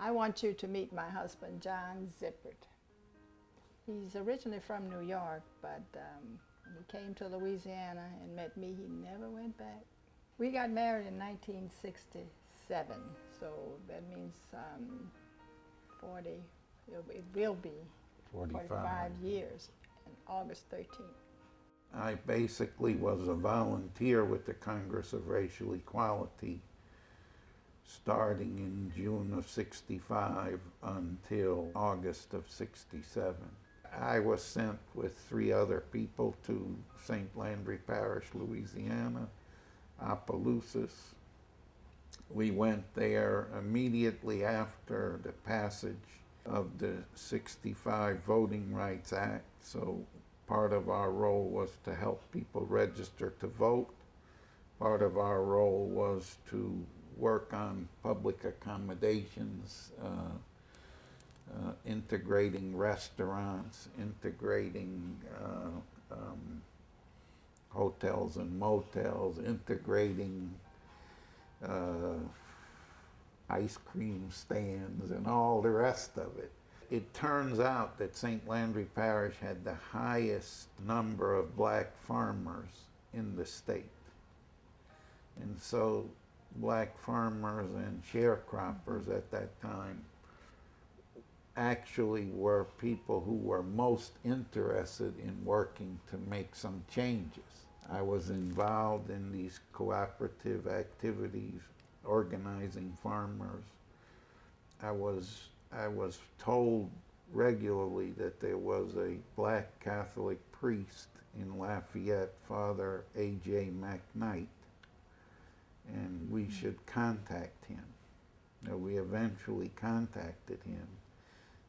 I want you to meet my husband, John Zippert. He's originally from New York, but when he came to Louisiana and met me, he never went back. We got married in 1967, so that means 40, it will be 45 years on August 13th. I basically was a volunteer with the Congress of Racial Equality starting in June of '65 until August of '67. I was sent with 3 other people to St. Landry Parish, Louisiana, Opelousas. We went there immediately after the passage of the '65 Voting Rights Act, so part of our role was to help people register to vote. Part of our role was to work on public accommodations, integrating restaurants, integrating hotels and motels, integrating ice cream stands and all the rest of it. It turns out that St. Landry Parish had the highest number of black farmers in the state. And so black farmers and sharecroppers at that time actually were people who were most interested in working to make some changes. I was involved in these cooperative activities, organizing farmers. I was told regularly that there was a black Catholic priest in Lafayette, Father A.J. McKnight, and we should contact him. We eventually contacted him,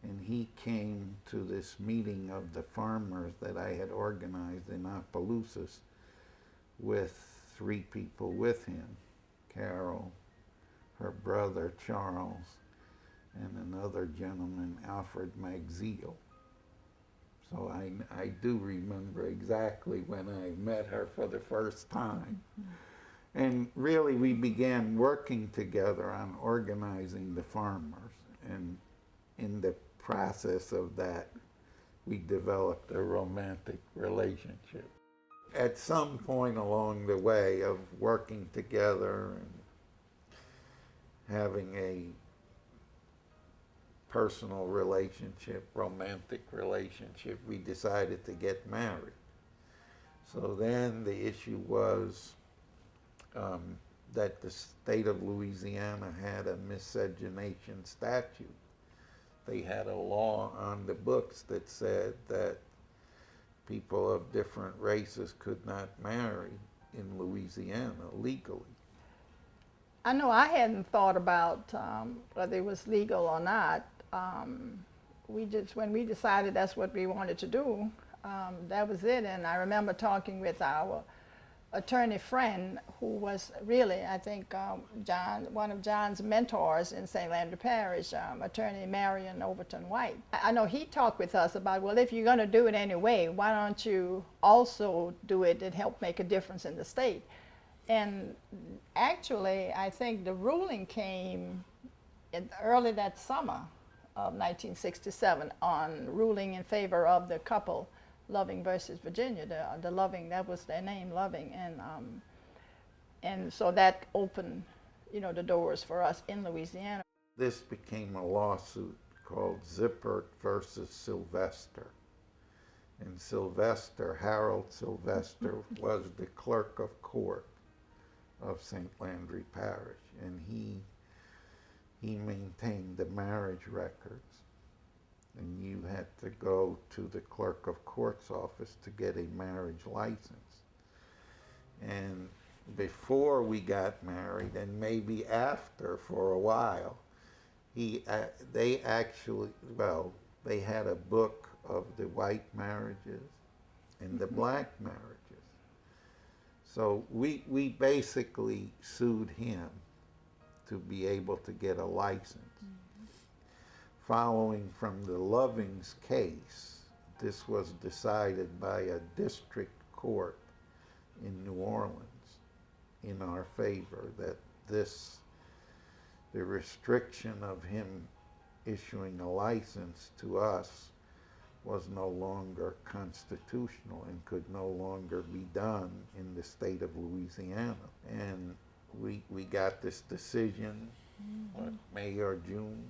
and he came to this meeting of the farmers that I had organized in Opelousas with 3 people with him, Carol, her brother Charles, and another gentleman, Alfred Magziel. So I do remember exactly when I met her for the first time. And really we began working together on organizing the farmers. And in the process of that, we developed a romantic relationship. At some point along the way of working together and having a personal relationship, romantic relationship, we decided to get married. So then the issue was that the state of Louisiana had a miscegenation statute. They had a law on the books that said that people of different races could not marry in Louisiana legally. I know I hadn't thought about whether it was legal or not. When we decided that's what we wanted to do, that was it. And I remember talking with our attorney friend who was really, I think, one of John's mentors in St. Landry Parish, attorney Marion Overton White. I know he talked with us about, well, if you're going to do it anyway, why don't you also do it and help make a difference in the state? And actually, I think the ruling came early that summer of 1967 on ruling in favor of the couple Loving versus Virginia. The Loving, that was their name, Loving, and so that opened, the doors for us in Louisiana. This became a lawsuit called Zippert versus Sylvester. And Sylvester, Harold Sylvester, was the clerk of court of St. Landry Parish, and he maintained the marriage records. And you had to go to the clerk of court's office to get a marriage license. And before we got married, and maybe after for a while, they had a book of the white marriages and the black marriages. So we basically sued him to be able to get a license. Following from the Loving's case, this was decided by a district court in New Orleans in our favor, that the restriction of him issuing a license to us was no longer constitutional and could no longer be done in the state of Louisiana. And we got this decision, what, May or June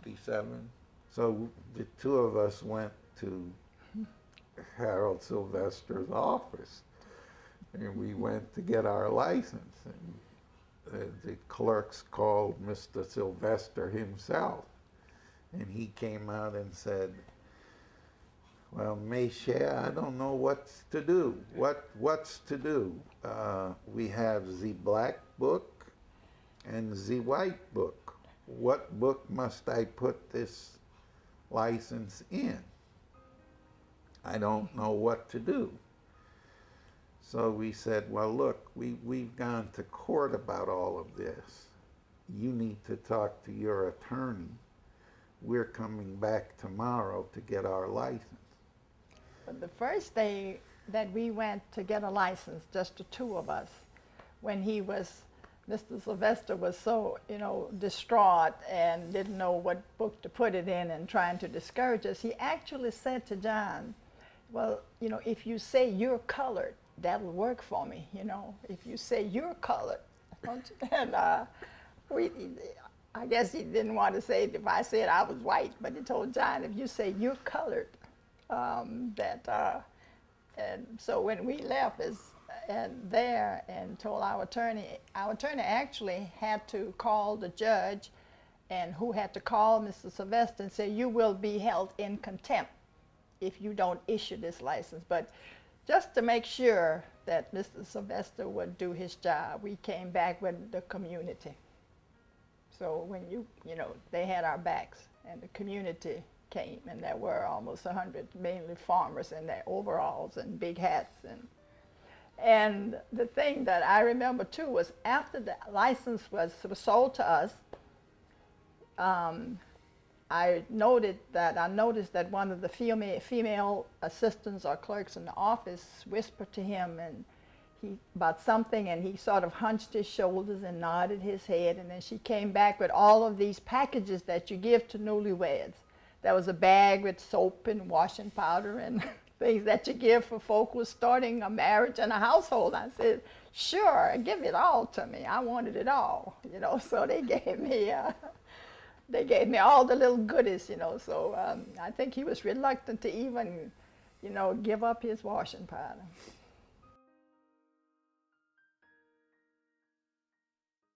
'67. So the two of us went to Harold Sylvester's office, and we went to get our license. And the clerks called Mr. Sylvester himself, and he came out and said, "Well, Meshe, I don't know what's to do. What's to do? We have the black book and the white book. What book must I put this license in? I don't know what to do." So we said, "Well, look, we've gone to court about all of this. You need to talk to your attorney. We're coming back tomorrow to get our license." But the first day that we went to get a license, just the two of us, when Mr. Sylvester was so, distraught and didn't know what book to put it in and trying to discourage us, he actually said to John, "Well, if you say you're colored, that'll work for me, if you say you're colored." And I guess he didn't want to say it if I said I was white, but he told John, "If you say you're colored, and so when we left there and told our attorney actually had to call the judge, and who had to call Mr. Sylvester and say, "You will be held in contempt if you don't issue this license." But just to make sure that Mr. Sylvester would do his job, we came back with the community. So when they had our backs, and the community came, and there were almost 100, mainly farmers in their overalls and big hats. And the thing that I remember too was after the license was sold to us, I noticed that one of the female assistants or clerks in the office whispered to him about something, and he sort of hunched his shoulders and nodded his head, and then she came back with all of these packages that you give to newlyweds. There was a bag with soap and washing powder and things that you give for folk who are starting a marriage and a household. I said, "Sure, give it all to me. I wanted it all." So they gave me all the little goodies. So I think he was reluctant to even, give up his washing powder.